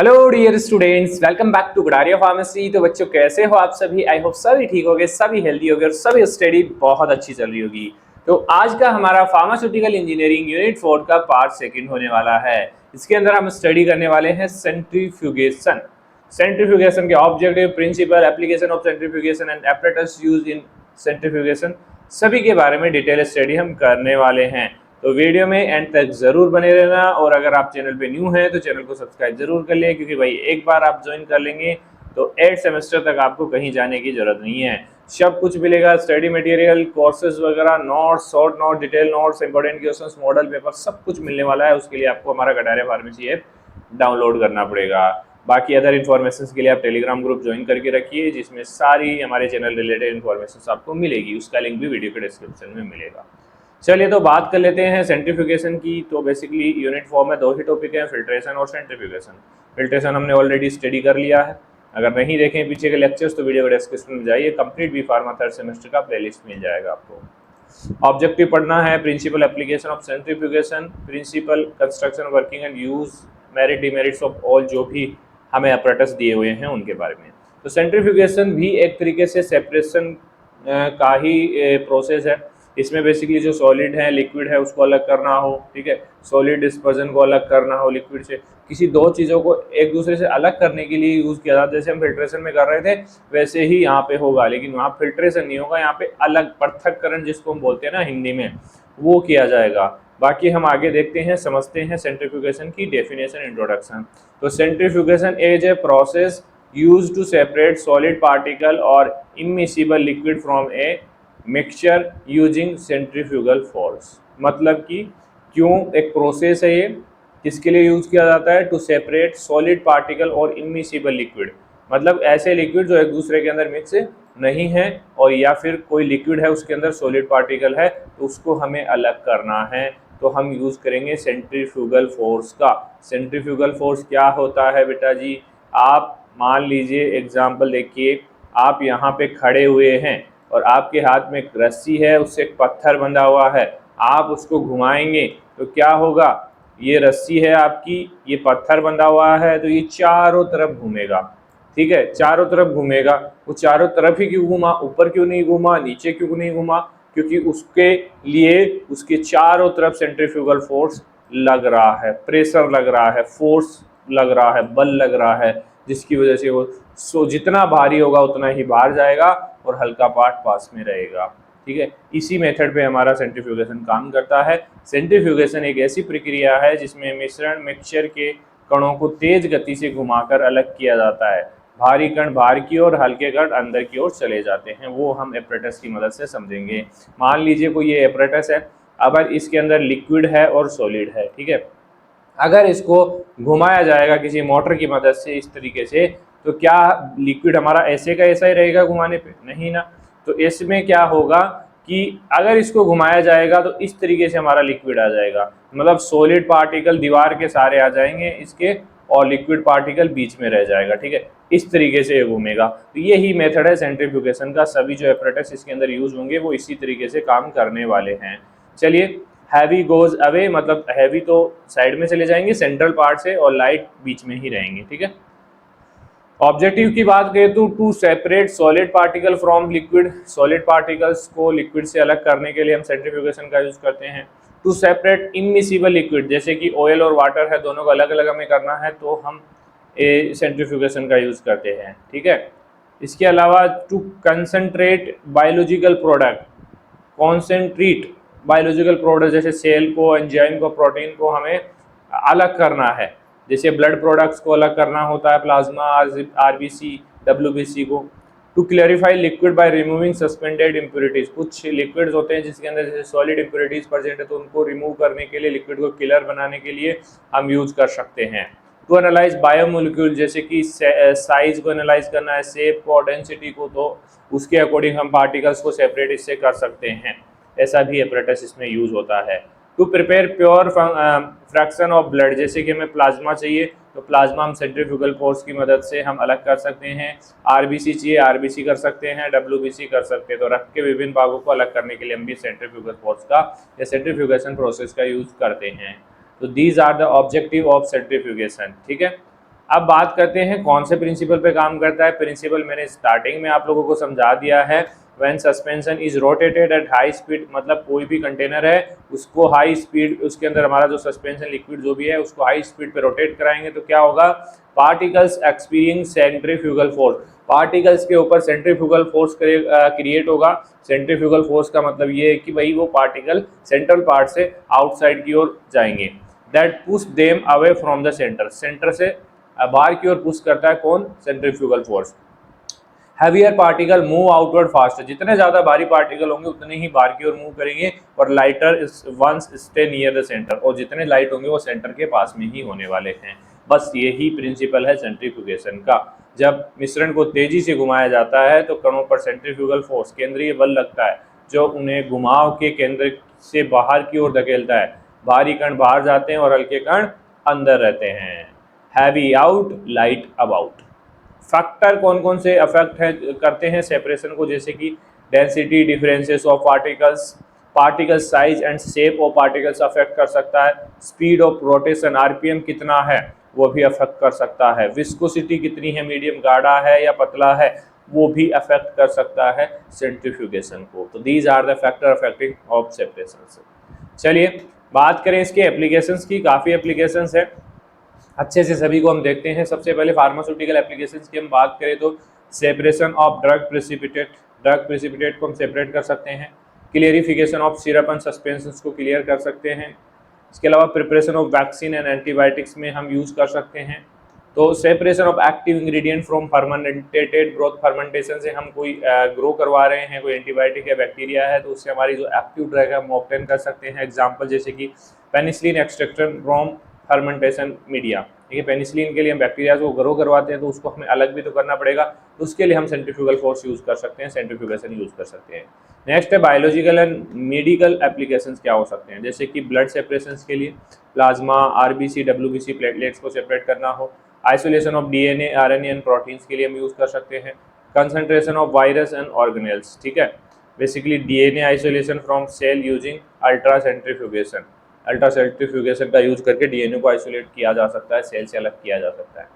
Hello dear students, welcome back to Gadaria pharmacy. तो बच्चों कैसे हो आप सभी? आई होप सभी ठीक होगे, सभी हेल्दी होगे और सभी स्टडी बहुत अच्छी चल रही होगी। तो आज का हमारा फार्मास्यूटिकल इंजीनियरिंग यूनिट 4 का पार्ट सेकंड होने वाला है। इसके अंदर हम स्टडी करने वाले हैं सेंट्रीफ्यूगेशन। सेंट्रीफ्यूगेशन के objective, principle, application of centrifugation and apparatus used in centrifugation, सभी के बारे में डिटेल स्टडी हम करने वाले हैं। तो वीडियो में एंड तक जरूर बने रहना, और अगर आप चैनल पे न्यू हैं तो चैनल को सब्सक्राइब जरूर कर लें, क्योंकि भाई एक बार आप ज्वाइन कर लेंगे तो 8 सेमेस्टर तक आपको कहीं जाने की जरूरत नहीं है। सब कुछ मिलेगा, स्टडी मटेरियल, कोर्सेज वगैरह, notes, short note, detail notes, important questions, model paper, सब कुछ मिलने वाला है। उसके लिए आपको हमारा गडारिया फार्मेसी ऐप डाउनलोड करना पड़ेगा। बाकी अदर इन्फॉर्मेशन के लिए आप टेलीग्राम ग्रुप ज्वाइन करके रखिए, जिसमें सारी हमारे चैनल रिलेटेड इन्फॉर्मेशन आपको मिलेगी। उसका लिंक भी वीडियो के डिस्क्रिप्शन में मिलेगा। चलिए तो बात कर लेते हैं सेंट्रीफ्यूगेशन की। तो बेसिकली यूनिट 4 में दो ही टॉपिक हैं, फिल्ट्रेशन और सेंट्रीफ्यूगेशन। फिल्ट्रेशन हमने ऑलरेडी स्टडी कर लिया है। अगर नहीं देखें पीछे के लेक्चर्स तो वीडियो के डिस्क्रिप्शन में जाइए, complete B pharma third semester का प्लेलिस्ट मिल जाएगा आपको। ऑब्जेक्टिव पढ़ना है, principle application of centrifugation, principle construction, working and use, merit demerits of all, जो भी हमें अपरेटस दिए हुए हैं उनके बारे में। तो सेंट्रीफ्यूगेशन भी एक तरीके से सेपरेशन का ही प्रोसेस है। इसमें बेसिकली जो सॉलिड है, लिक्विड है, उसको अलग करना हो, ठीक है, सॉलिड डिस्पर्जन को अलग करना हो लिक्विड से, किसी दो चीज़ों को एक दूसरे से अलग करने के लिए यूज़ किया जाता है। जैसे हम फिल्ट्रेशन में कर रहे थे वैसे ही यहाँ पे होगा, लेकिन वहाँ फिल्ट्रेशन नहीं होगा, यहाँ पे अलग पृथक्करण जिसको हम बोलते हैं ना हिंदी में, वो किया जाएगा। बाकी हम आगे देखते हैं, समझते हैं सेंट्रीफ्यूगेशन की डेफिनेशन, इंट्रोडक्शन। तो centrifugation is a process used to separate solid particle और immiscible liquid from a mixture using centrifugal force. मतलब कि क्यों एक प्रोसेस है ये, किसके लिए यूज किया जाता है? टू सेपरेट सॉलिड पार्टिकल और इमिसिबल लिक्विड, मतलब ऐसे लिक्विड जो एक दूसरे के अंदर मिक्स नहीं है, और या फिर कोई लिक्विड है उसके अंदर सॉलिड पार्टिकल है, तो उसको हमें अलग करना है। तो हम यूज करेंगे सेंट्रीफ्यूगल फोर्स का। सेंट्रीफ्यूगल फोर्स क्या होता है बेटा जी? आप मान लीजिए एग्जाम्पल देखिए, आप यहाँ पे खड़े हुए हैं और आपके हाथ में एक रस्सी है, उससे एक पत्थर बंधा हुआ है, आप उसको घुमाएंगे तो क्या होगा? ये रस्सी है आपकी, ये पत्थर बंधा हुआ है, तो ये चारों तरफ घूमेगा, ठीक है, चारों तरफ घूमेगा। वो चारों तरफ ही क्यों घूमा? ऊपर क्यों नहीं घूमा, नीचे क्यों नहीं घूमा? क्योंकि उसके लिए उसके चारों तरफ सेंट्रीफ्यूगल फोर्स लग रहा है, प्रेशर लग रहा है, फोर्स लग रहा है, बल लग रहा है, जिसकी वजह से वो जितना भारी होगा उतना ही बाहर जाएगा और हल्का पार्ट पास में रहेगा, ठीक है। इसी मेथड पे हमारा सेंट्रीफ्यूगेशन काम करता है। सेंट्रीफ्यूगेशन एक ऐसी प्रक्रिया है जिसमें मिक्सचर के कणों को तेज गति से घुमाकर अलग किया जाता है। भारी कण बाहर की ओर, हल्के कण अंदर की ओर चले जाते हैं, वो हम एपरेटस की मदद से समझेंगे। मान लीजिए कोई ये एपरेटस है, अब इसके अंदर लिक्विड है और सॉलिड है, ठीक है। अगर इसको घुमाया जाएगा किसी मोटर की मदद से इस तरीके से, तो क्या लिक्विड हमारा ऐसे का ऐसा ही रहेगा घुमाने पे? नहीं ना। तो इसमें क्या होगा कि अगर इसको घुमाया जाएगा तो इस तरीके से हमारा लिक्विड आ जाएगा, मतलब सॉलिड पार्टिकल दीवार के सारे आ जाएंगे इसके, और लिक्विड पार्टिकल बीच में रह जाएगा, ठीक है। इस तरीके से ये घूमेगा। तो यही मेथड है सेंट्रीफ्यूगेशन का। सभी जो एपरेटस इसके अंदर यूज होंगे वो इसी तरीके से काम करने वाले हैं। चलिए, हैवी गोज अवे, मतलब हैवी तो साइड में चले जाएंगे सेंट्रल पार्ट से, और लाइट बीच में ही रहेंगे, ठीक है। ऑब्जेक्टिव की बात करें तो to separate solid particle from liquid, solid particles को लिक्विड से अलग करने के लिए हम सेंट्रीफ्यूगेशन का यूज करते हैं। टू सेपरेट इमिसिबल लिक्विड, जैसे कि ऑयल और वाटर है, दोनों को अलग अलग हमें करना है, तो हम सेंट्रीफ्यूगेशन का यूज करते हैं, ठीक है। इसके अलावा to concentrate biological product, concentrate biological product, जैसे सेल को, एंजाइम को, प्रोटीन को हमें अलग करना है। जैसे ब्लड प्रोडक्ट्स को अलग करना होता है, प्लाज्मा, आरबीसी, डब्ल्यूबीसी को। To clarify liquid by removing suspended impurities, कुछ लिक्विड्स होते हैं जिसके अंदर जैसे सॉलिड इम्प्योरिटीज प्रेजेंट है, तो उनको रिमूव करने के लिए, लिक्विड को क्लियर बनाने के लिए हम यूज कर सकते हैं। टू एनालाइज बायोमोलिक्यूल, जैसे कि साइज को एनालाइज करना है, शेप को, डेंसिटी को, तो उसके अकॉर्डिंग हम पार्टिकल्स को सेपरेट इससे कर सकते हैं। ऐसा भी एपरेटस इसमें यूज होता है। To prepare pure fraction of blood, जैसे कि हमें प्लाज्मा चाहिए तो प्लाज्मा हम सेंट्रीफ्यूगल फोर्स की मदद से हम अलग कर सकते हैं। आरबीसी चाहिए, आरबीसी कर सकते हैं, डब्ल्यूबीसी कर सकते हैं। तो रक्त के विभिन्न भागों को अलग करने के लिए हम भी सेंट्रीफ्यूगल फोर्स का या सेंट्रीफ्यूगेशन प्रोसेस का यूज करते हैं। तो these are the objective of centrifugation, ठीक है। अब बात करते हैं कौन से प्रिंसिपल पे काम करता है। प्रिंसिपल मैंने स्टार्टिंग में आप लोगों को समझा दिया है। When suspension is rotated at high speed, मतलब कोई भी कंटेनर है उसको हाई स्पीड, उसके अंदर हमारा जो सस्पेंशन लिक्विड जो भी है उसको हाई स्पीड पे रोटेट कराएंगे तो क्या होगा, particles experience centrifugal force, particles के ऊपर सेंट्रीफ्यूगल फोर्स क्रिएट होगा। सेंट्रीफ्यूगल फोर्स का मतलब ये है कि भाई वो पार्टिकल सेंट्रल पार्ट से आउटसाइड की ओर जाएंगे। That push them away from the centre, centre से बाहर की ओर पुश करता है कौन, centrifugal force. Heavier particle move outward fast, जितने ज्यादा भारी पार्टिकल होंगे उतने ही बाहर की ओर मूव करेंगे, और lighter ones stay near the centre, और जितने लाइट होंगे वो सेंटर के पास में ही होने वाले हैं। बस यही प्रिंसिपल है सेंट्रीफ्यूगेशन का। जब मिश्रण को तेजी से घुमाया जाता है तो कणों पर सेंट्रीफ्यूगल फोर्स, केंद्रीय बल लगता है जो उन्हें घुमाव के केंद्र से बाहर की ओर धकेलता है। भारी कण बाहर जाते हैं और हल्के कण अंदर रहते हैं। Heavy out, light about. Factor कौन कौन से अफेक्ट है करते हैं सेपरेशन को, जैसे कि density differences of particles, particle size and shape of particles affect कर सकता है। स्पीड ऑफ रोटेशन, आरपीएम कितना है वो भी अफेक्ट कर सकता है। विस्कोसिटी कितनी है, मीडियम गाढ़ा है या पतला है, वो भी अफेक्ट कर सकता है सेंट्रीफ्यूगेशन को। तो these are the factor affecting of separation. चलिए बात करें इसके एप्लीकेशंस की, काफ़ी एप्लीकेशंस है, अच्छे से सभी को हम देखते हैं। सबसे पहले फार्मास्यूटिकल एप्लीकेशंस की हम बात करें तो separation of drug precipitate, drug precipitate को हम सेपरेट कर सकते हैं। Clarification of syrup and suspensions को क्लियर कर सकते हैं। इसके अलावा preparation of vaccine and antibiotics में हम यूज़ कर सकते हैं। तो separation of active ingredient from fermentated growth, fermentation से हम कोई ग्रो करवा रहे हैं, कोई एंटीबायोटिक या बैक्टीरिया है तो उससे हमारी जो एक्टिव ड्रग है हम ऑब्टेन कर सकते हैं। एग्जांपल जैसे कि penicillin extraction from fermentation media, ठीक है। पेनिसिलिन के लिए हम बैक्टीरिया को ग्रो करवाते हैं तो उसको हमें अलग भी तो करना पड़ेगा, तो उसके लिए हम सेंट्रीफ्यूगल फोर्स यूज़ कर सकते हैं, सेंट्रीफ्यूगेशन यूज़ कर सकते हैं। नेक्स्ट है बायोलॉजिकल एंड मेडिकल एप्लीकेशंस क्या हो सकते हैं, जैसे कि ब्लड सेपरेशन के लिए प्लाज्मा, आरबीसी, डब्ल्यूबीसी प्लेटलेट्स को सेपरेट करना हो। Isolation of DNA, RNA and proteins के लिए हम यूज़ कर सकते हैं। Concentration of virus and organelles, ठीक है, basically DNA isolation from cell using ultra centrifugation, ultra centrifugation का यूज करके डीएनए को आइसोलेट किया जा सकता है, सेल से अलग किया जा सकता है।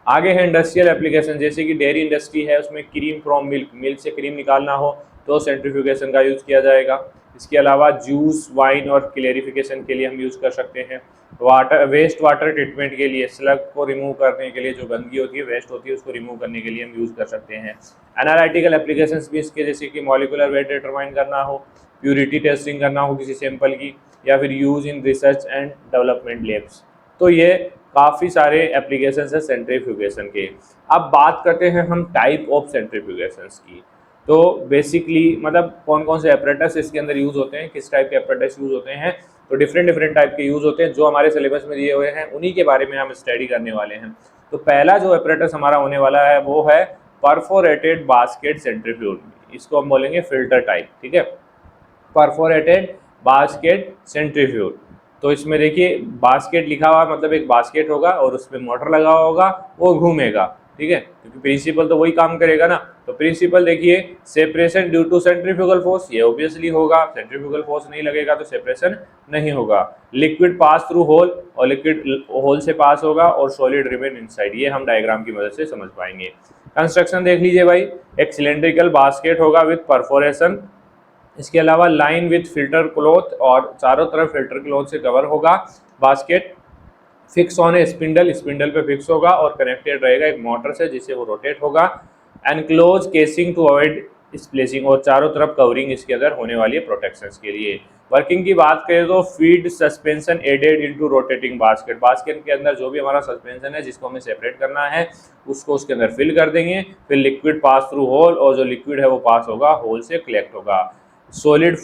आगे है इंडस्ट्रियल एप्लीकेशन, जैसे कि डेयरी इंडस्ट्री है, उसमें क्रीम फ्रॉम मिल्क, मिल्क से क्रीम निकालना हो तो सेंट्रीफ्यूगेशन का यूज़ किया जाएगा। इसके अलावा जूस, वाइन और क्लेरिफिकेशन के लिए हम यूज़ कर सकते हैं। वाटर, वेस्ट वाटर ट्रीटमेंट के लिए, स्लग को रिमूव करने के लिए, जो गंदगी होती है, वेस्ट होती है, उसको रिमूव करने के लिए हम यूज़ कर सकते हैं। एनालिटिकल एप्लीकेशंस भी इसके, जैसे कि मॉलिक्यूलर वेट डिटरमाइन करना हो, प्यूरिटी टेस्टिंग करना हो किसी सैंपल की, या फिर use in research and development labs. तो ये काफ़ी सारे एप्लीकेशन है सेंट्रीफ्यूगेशन के। अब बात करते हैं हम टाइप ऑफ सेंट्रीफ्यूगेशंस की। तो बेसिकली मतलब कौन कौन से एपरेटस इसके अंदर यूज़ होते हैं, किस टाइप के एपरेटस यूज़ होते हैं, तो डिफरेंट टाइप के यूज़ होते हैं जो हमारे सिलेबस में दिए हुए हैं, उन्हीं के बारे में हम स्टडी करने वाले हैं। तो पहला जो एपरेटस हमारा होने वाला है वो है परफोरेटेड बास्केट सेंट्रीफ्यूज, इसको हम बोलेंगे फिल्टर टाइप, ठीक है, परफोरेटेड बास्केट सेंट्रीफ्यूज। तो इसमें देखिए बास्केट लिखा हुआ मतलब एक बास्केट होगा और उसमें मोटर लगा हुआ होगा, वो घूमेगा, ठीक है, क्योंकि प्रिंसिपल तो वही काम करेगा ना। तो प्रिंसिपल देखिए, separation due to centrifugal force, ये ऑब्वियसली होगा, सेंट्रीफ्यूगल फोर्स नहीं लगेगा तो सेपरेशन नहीं होगा। लिक्विड पास थ्रू होल, और लिक्विड होल से पास होगा और सॉलिड रिमेन इनसाइड, ये हम डायग्राम की मदद से समझ पाएंगे। कंस्ट्रक्शन देख लीजिए भाई, एक सिलेंड्रिकल बास्केट होगा विथ परफोरेशन, इसके अलावा लाइन विथ फिल्टर क्लॉथ, और चारों तरफ फिल्टर क्लॉथ से कवर होगा basket. Fix on A spindle, spindle पे फिक्स होगा और कनेक्टेड रहेगा एक मोटर से जिससे वो रोटेट होगा। एनक्लोज केसिंग टू अवॉइड स्प्लेसिंग, और चारों तरफ कवरिंग इसके अंदर होने वाली है प्रोटेक्शन के लिए। वर्किंग की बात करें तो feed suspension added into rotating basket, basket के अंदर जो भी हमारा सस्पेंशन है जिसको हमें सेपरेट करना है उसको उसके अंदर फिल कर देंगे, फिर लिक्विड पास थ्रू होल, और जो लिक्विड है वो पास होगा होल से कलेक्ट होगा। सॉलिड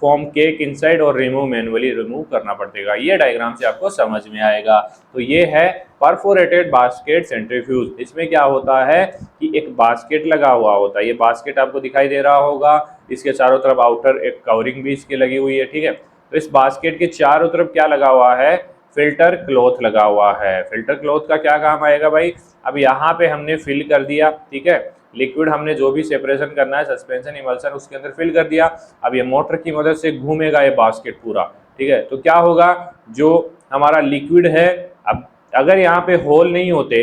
फॉर्म केक इनसाइड और रिमूव मैनुअली रिमूव करना पड़ेगा, ये डायग्राम से आपको समझ में आएगा। तो ये है परफोरेटेड बास्केट सेंट्रीफ्यूज। इसमें क्या होता है कि एक बास्केट लगा हुआ होता है, ये बास्केट आपको दिखाई दे रहा होगा, इसके चारों तरफ आउटर एक कवरिंग भी इसकी लगी हुई है, ठीक है। तो इस बास्केट के चारों तरफ क्या लगा हुआ है, फिल्टर क्लॉथ लगा हुआ है। फिल्टर क्लॉथ का क्या काम आएगा भाई, अब यहाँ पे हमने फिल कर दिया, ठीक है, लिक्विड हमने जो भी सेपरेशन करना है सस्पेंशन इमल्सन उसके अंदर फिल कर दिया। अब ये मोटर की मदद से घूमेगा ये बास्केट पूरा, ठीक है। तो क्या होगा, जो हमारा लिक्विड है, अब अगर यहाँ पे होल नहीं होते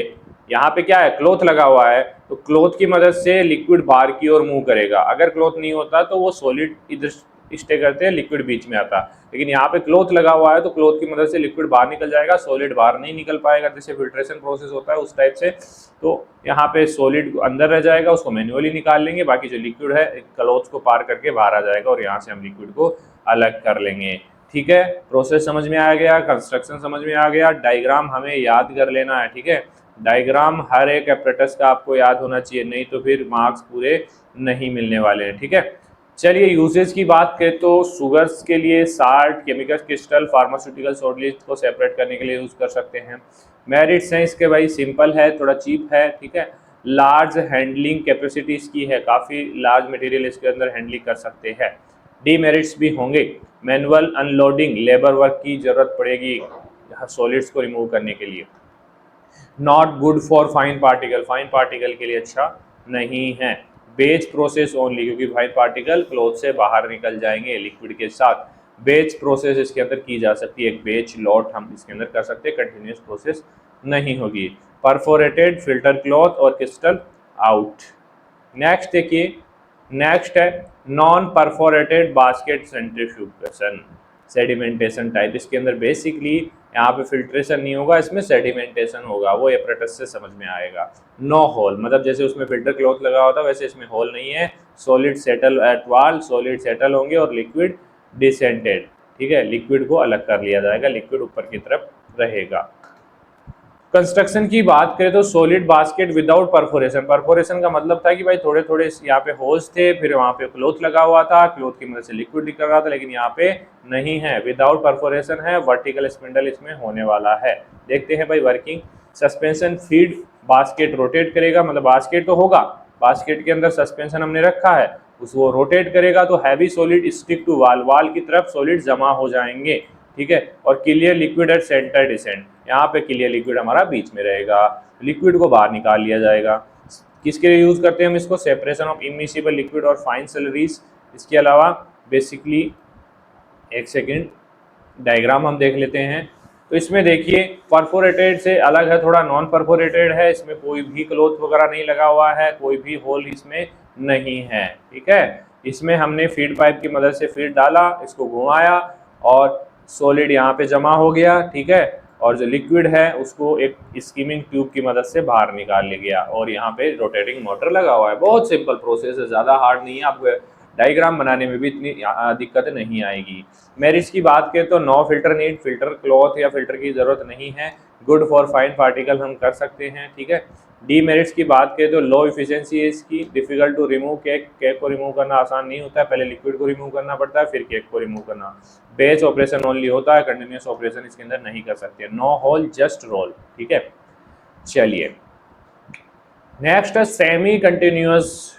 यहाँ पे क्या है, क्लॉथ लगा हुआ है, तो क्लॉथ की मदद से लिक्विड बाहर की ओर मूव करेगा। अगर क्लॉथ नहीं होता तो वो सॉलिड इधर स्टे करते हैं, लिक्विड बीच में आता। लेकिन यहाँ पे क्लॉथ लगा हुआ है तो क्लॉथ की मदद से लिक्विड बाहर निकल जाएगा, सॉलिड बाहर नहीं निकल पाएगा, जैसे फिल्ट्रेशन प्रोसेस होता है उस टाइप से। तो यहाँ पे सॉलिड अंदर रह जाएगा, उसको मैन्युअली निकाल लेंगे, बाकी जो लिक्विड है क्लॉथ को पार करके बाहर आ जाएगा और यहाँ से हम लिक्विड को अलग कर लेंगे। ठीक है, प्रोसेस समझ में आ गया, कंस्ट्रक्शन समझ में आ गया, डायग्राम हमें याद कर लेना है। ठीक है, डायग्राम हर एक एपरेटस का आपको याद होना चाहिए, नहीं तो फिर मार्क्स पूरे नहीं मिलने वाले हैं। ठीक है, चलिए यूजेज की बात करें तो शुगर्स के लिए salt, chemical crystal, pharmaceutical solids को सेपरेट करने के लिए यूज कर सकते हैं। मेरिट्स हैं इसके भाई, सिंपल है, थोड़ा चीप है। ठीक है, लार्ज हैंडलिंग कैपेसिटी इसकी है, काफ़ी लार्ज मटेरियल इसके अंदर हैंडलिंग कर सकते हैं। डीमेरिट्स भी होंगे, मैनुअल अनलोडिंग, लेबर वर्क की जरूरत पड़ेगी सॉलिड्स को रिमूव करने के लिए। Not good for fine particle, fine particle के लिए अच्छा नहीं है। बेच प्रोसेस ओनली, क्योंकि फाइन पार्टिकल क्लॉथ से बाहर निकल जाएंगे लिक्विड के साथ। बेच प्रोसेस इसके अंदर की जा सकती है, एक बेच लॉट हम इसके अंदर कर सकते हैं, कंटिन्यूस प्रोसेस नहीं होगी। परफोरेटेड फिल्टर क्लॉथ और क्रिस्टल आउट। नेक्स्ट देखिए, नेक्स्ट है non perforated basket centrifugation, sedimentation type. इसके अंदर बेसिकली यहाँ पे फिल्ट्रेशन नहीं होगा, इसमें सेडिमेंटेशन होगा, वो एपरेटस से समझ में आएगा। नो होल, मतलब जैसे उसमें फिल्टर क्लॉथ लगा होता है वैसे इसमें होल नहीं है। सॉलिड सेटल एट वाल, सॉलिड सेटल होंगे और लिक्विड डिसेंटेड। ठीक है, लिक्विड को अलग कर लिया जाएगा, लिक्विड ऊपर की तरफ रहेगा। कंस्ट्रक्शन की बात करें तो solid basket without perforation, perforation का मतलब था कि भाई थोड़े थोड़े यहाँ पे होल्स थे, फिर वहाँ पे क्लॉथ लगा हुआ था, क्लॉथ की मदद से लिक्विड निकल रहा था, लेकिन यहाँ पे नहीं है, विदाउट परफोरेशन है। वर्टिकल स्पिंडल इसमें होने वाला है। देखते हैं भाई working. Suspension feed basket rotate करेगा, मतलब बास्केट तो होगा, बास्केट के अंदर सस्पेंशन हमने रखा है, उसको रोटेट करेगा तो हैवी सॉलिड स्टिक टू वाल, वाल की तरफ सॉलिड जमा हो जाएंगे। ठीक है, और clear liquid at centre descent, यहाँ पे क्लियर लिक्विड हमारा बीच में रहेगा, लिक्विड को बाहर निकाल लिया जाएगा। किसके लिए यूज करते हैं हम इसको, सेपरेशन ऑफ इमिसिबल लिक्विड और फाइन स्लरीज। इसके अलावा बेसिकली एक सेकेंड डायग्राम हम देख लेते हैं। तो इसमें देखिए परफोरेटेड से अलग है, थोड़ा नॉन परफोरेटेड है, इसमें कोई भी क्लॉथ वगैरह नहीं लगा हुआ है, कोई भी होल इसमें नहीं है। ठीक है, इसमें हमने फीड पाइप की मदद से फीड डाला, इसको घुमाया और सॉलिड यहाँ पे जमा हो गया। ठीक है, और जो लिक्विड है उसको एक स्कीमिंग ट्यूब की मदद से बाहर निकाल लिया गया और यहाँ पे रोटेटिंग मोटर लगा हुआ है। बहुत सिंपल प्रोसेस है, ज़्यादा हार्ड नहीं है, आपको डायग्राम बनाने में भी इतनी दिक्कत नहीं आएगी। मेरिट्स की बात करें तो no filter need, filter cloth या फिल्टर की ज़रूरत नहीं है। गुड फॉर फाइन पार्टिकल हम कर सकते हैं। ठीक है, डीमेरिट्स की बात करें तो लो इफिशिएंसी है इसकी, difficult to remove cake, cake को रिमूव करना आसान नहीं होता है, पहले लिक्विड को रिमूव करना पड़ता है फिर केक को रिमूव करना। बेच ऑपरेशन ओनली होता है, कंटिन्यूस ऑपरेशन इसके अंदर नहीं कर सकते। No hole just roll. ठीक है, चलिए नेक्स्ट है सेमी कंटिन्यूस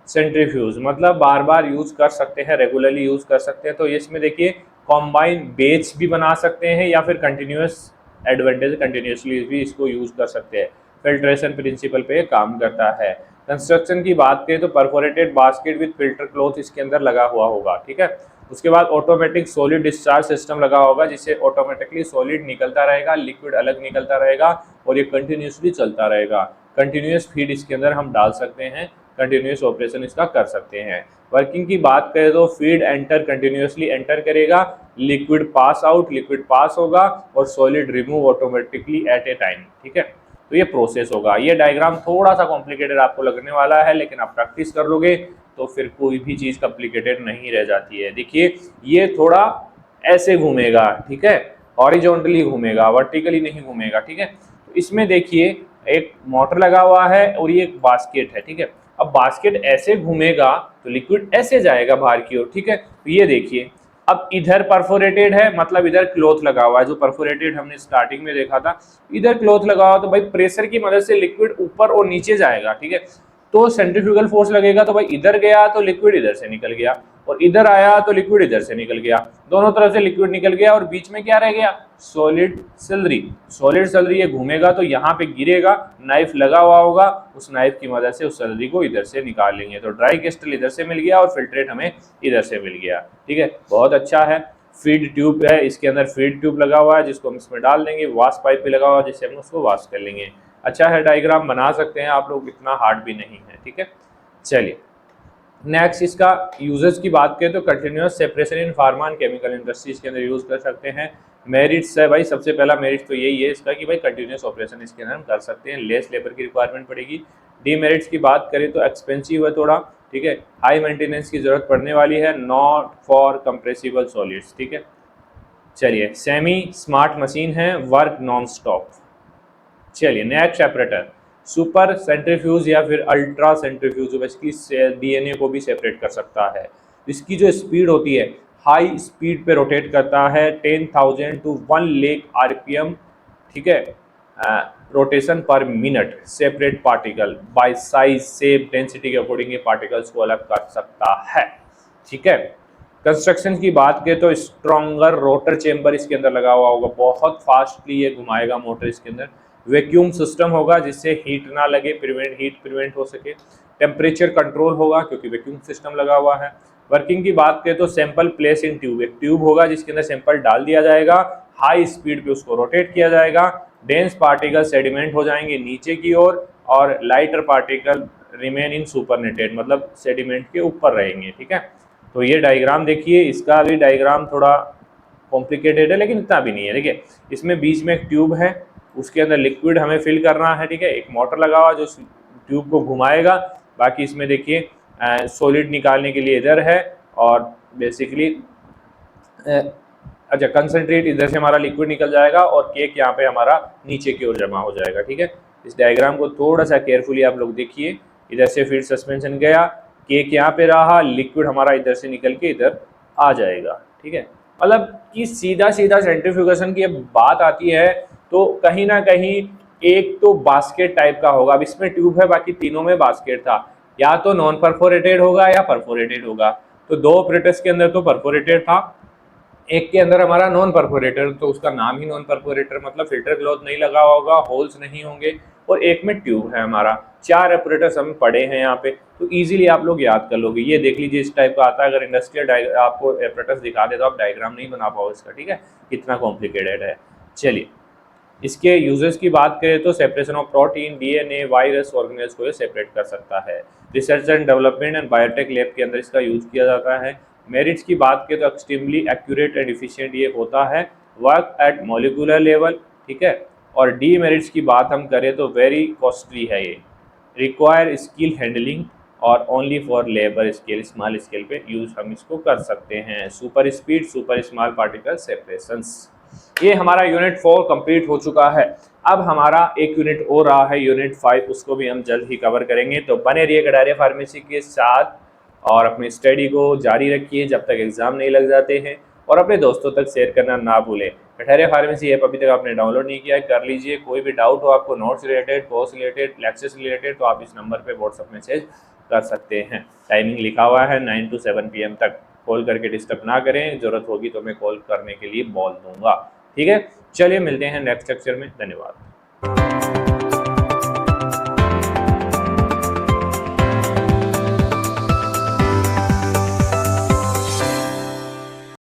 सेंट्रीफ्यूज, मतलब बार बार यूज कर सकते हैं, रेगुलरली यूज कर सकते हैं। तो इसमें देखिए कॉम्बाइन बेच भी बना सकते हैं या फिर कंटिन्यूस एडवांटेज, कंटिन्यूसली भी इसको यूज कर सकते हैं। फिल्ट्रेशन प्रिंसिपल पे काम करता है। कंस्ट्रक्शन की बात करें तो perforated basket with filter cloth इसके अंदर लगा हुआ होगा। ठीक है, उसके बाद ऑटोमेटिक सॉलिड डिस्चार्ज सिस्टम लगा होगा, जिससे ऑटोमेटिकली सॉलिड निकलता रहेगा, लिक्विड अलग निकलता रहेगा और ये कंटिन्यूसली चलता रहेगा। कंटिन्यूस फीड इसके अंदर हम डाल सकते हैं, कंटिन्यूस ऑपरेशन इसका कर सकते हैं। वर्किंग की बात करें तो फीड एंटर कंटिन्यूसली एंटर करेगा, liquid pass out, liquid pass होगा और solid remove automatically at a time. ठीक है, तो ये प्रोसेस होगा। ये डायग्राम थोड़ा सा कॉम्प्लिकेटेड आपको लगने वाला है, लेकिन आप प्रैक्टिस कर लोगे तो फिर कोई भी चीज़ कॉम्प्लिकेटेड नहीं रह जाती है। देखिए ये थोड़ा ऐसे घूमेगा, ठीक है, हॉरिजॉन्टली घूमेगा, वर्टिकली नहीं घूमेगा। ठीक है, तो इसमें देखिए एक मोटर लगा हुआ है और ये एक बास्केट है। ठीक है, अब बास्केट ऐसे घूमेगा तो लिक्विड ऐसे जाएगा बाहर की ओर। ठीक है, तो ये देखिए अब इधर परफोरेटेड है, मतलब इधर क्लॉथ लगा हुआ है, जो परफोरेटेड हमने स्टार्टिंग में देखा था, इधर क्लॉथ लगा हुआ तो भाई प्रेशर की मदद से लिक्विड ऊपर और नीचे जाएगा। ठीक है, तो सेंट्रीफ्यूगल फोर्स लगेगा तो भाई इधर गया तो लिक्विड इधर से निकल गया और इधर आया तो लिक्विड इधर से निकल गया, दोनों तरफ से लिक्विड निकल गया और बीच में क्या रह गया, सॉलिड स्लरी। सॉलिड स्लरी ये घूमेगा तो यहाँ पे गिरेगा, नाइफ लगा हुआ होगा, उस नाइफ की मदद से उस स्लरी को इधर से निकाल लेंगे। तो ड्राई क्रिस्टल इधर से मिल गया और फिल्ट्रेट हमें इधर से मिल गया। ठीक है, बहुत अच्छा है। फीड ट्यूब है, इसके अंदर फीड ट्यूब लगा हुआ है जिसको हम इसमें डाल देंगे, वाश पाइप भी लगा हुआ है जिससे हम उसको वाश कर लेंगे। अच्छा है, डायग्राम बना सकते हैं आप लोग, इतना हार्ड भी नहीं है, ठीक है। चलिए नेक्स्ट इसका यूजेस की बात करें तो continuous separation in pharma and chemical industries के अंदर यूज कर सकते हैं। मेरिट्स है भाई, सबसे पहला मेरिट तो यही है इसका कि भाई कंटिन्यूस ऑपरेशन इसके अंदर हम कर सकते हैं, लेस लेबर की रिक्वायरमेंट पड़ेगी। डीमेरिट्स की बात करें तो एक्सपेंसिव है थोड़ा, ठीक है, हाई मेंटेनेंस की जरूरत पड़ने वाली है, नॉट फॉर कंप्रेसिबल सॉलिड्स, ठीक है। चलिए सेमी स्मार्ट मशीन है, वर्क नॉन स्टॉप। चलिए नेक्स्ट सेपरेटर, सुपर सेंट्रीफ्यूज या फिर अल्ट्रा सेंट्रीफ्यूज, बेसिकली डीएनए को भी सेपरेट कर सकता है। इसकी जो स्पीड होती है हाई स्पीड पे रोटेट करता है, 10,000 टू 1 लाख आरपीएम, ठीक है, रोटेशन पर minute. Separate particle by size shape density के अकॉर्डिंग ये पार्टिकल्स को अलग कर सकता है, ठीक है। कंस्ट्रक्शन की बात करें तो स्ट्रॉन्गर रोटर चेंबर इसके अंदर लगा हुआ होगा, बहुत फास्टली ये घुमाएगा मोटर इसके अंदर। वैक्यूम सिस्टम होगा जिससे हीट ना लगे, हीट प्रिवेंट हो सके। टेम्परेचर कंट्रोल होगा क्योंकि वैक्यूम सिस्टम लगा हुआ है। वर्किंग की बात करें तो सैंपल प्लेस इन ट्यूब, एक ट्यूब होगा जिसके अंदर सैंपल डाल दिया जाएगा, हाई स्पीड पे उसको रोटेट किया जाएगा, डेंस पार्टिकल सेडिमेंट हो जाएंगे नीचे की ओर और लाइटर पार्टिकल रिमेन इन सुपरनेटेड, मतलब सेडिमेंट के ऊपर रहेंगे, ठीक है। तो ये डायग्राम देखिए, इसका भी डायग्राम थोड़ा कॉम्प्लिकेटेड है लेकिन इतना भी नहीं है। देखिए इसमें बीच में एक ट्यूब है, उसके अंदर लिक्विड हमें फिल करना है, ठीक है। एक मोटर लगा हुआ जो ट्यूब को घुमाएगा, बाकी इसमें देखिए सॉलिड निकालने के लिए इधर है और बेसिकली अच्छा कंसंट्रेट इधर से हमारा लिक्विड निकल जाएगा और केक यहाँ पे हमारा नीचे की ओर जमा हो जाएगा, ठीक है। इस डायग्राम को थोड़ा सा केयरफुली आप लोग देखिए, इधर से फिर सस्पेंशन गया, केक यहाँ पे रहा, लिक्विड हमारा इधर से निकल के इधर आ जाएगा, ठीक है। मतलब कि सीधा सीधा सेंट्रीफ्यूगेशन की बात आती है तो कहीं ना कहीं एक तो बास्केट टाइप का होगा। अब इसमें ट्यूब है, बाकी तीनों में बास्केट था, या तो नॉन परफोरेटेड होगा या परफोरेटेड होगा। तो दो ऑपरेटर्स के अंदर तो परफोरेटेड था, एक के अंदर हमारा नॉन परफोरेटर, तो उसका नाम ही नॉन परफोरेटर, मतलब फिल्टर क्लॉथ नहीं लगा होगा, होल्स नहीं होंगे, और एक में ट्यूब है हमारा। चार ऑपरेटर्स हम पढ़े हैं यहाँ पे, तो इजीली आप लोग याद कर लोगे। ये देख लीजिए इस टाइप का आता है, अगर इंडस्ट्रियल आपको ऑपरेटर्स दिखा दे तो आप डायग्राम नहीं बना पाओ इसका, ठीक है, कितना कॉम्प्लिकेटेड है। चलिए इसके यूजेस की बात करें तो separation of protein, DNA, virus, organelles को ये सेपरेट कर सकता है। Research and development and biotech lab के अंदर इसका यूज किया जाता है। मेरिट्स की बात करें तो एक्सट्रीमली एक्यूरेट एंड एफिशिएंट ये होता है, वर्क एट मॉलिक्यूलर लेवल, ठीक है। और डी मेरिट्स की बात हम करें तो वेरी कॉस्टली है ये, रिक्वायर स्किल हैंडलिंग और only for labour scale, small scale पे यूज हम इसको कर सकते हैं। Super speed, super small particle separations. ये हमारा यूनिट 4 कंप्लीट हो चुका है। अब हमारा एक यूनिट और रहा है, यूनिट 5, उसको भी हम जल्द ही कवर करेंगे। तो बने रहिए कटारिया फार्मेसी के साथ और अपनी स्टडी को जारी रखिए जब तक एग्जाम नहीं लग जाते हैं, और अपने दोस्तों तक शेयर करना ना भूलें। कटारिया फार्मेसी ऐप अभी तक आपने डाउनलोड नहीं किया है, कर लीजिए। कोई भी डाउट हो आपको, notes related, course related, lectures related, तो आप इस नंबर पर व्हाट्सअप मैसेज कर सकते हैं। टाइमिंग लिखा हुआ है 9 to 7 PM तक, कॉल करके डिस्टर्ब ना करें, जरूरत होगी तो मैं कॉल करने के लिए बोल दूंगा, ठीक है। चलिए मिलते हैं नेक्स्ट लेक्चर में, धन्यवाद।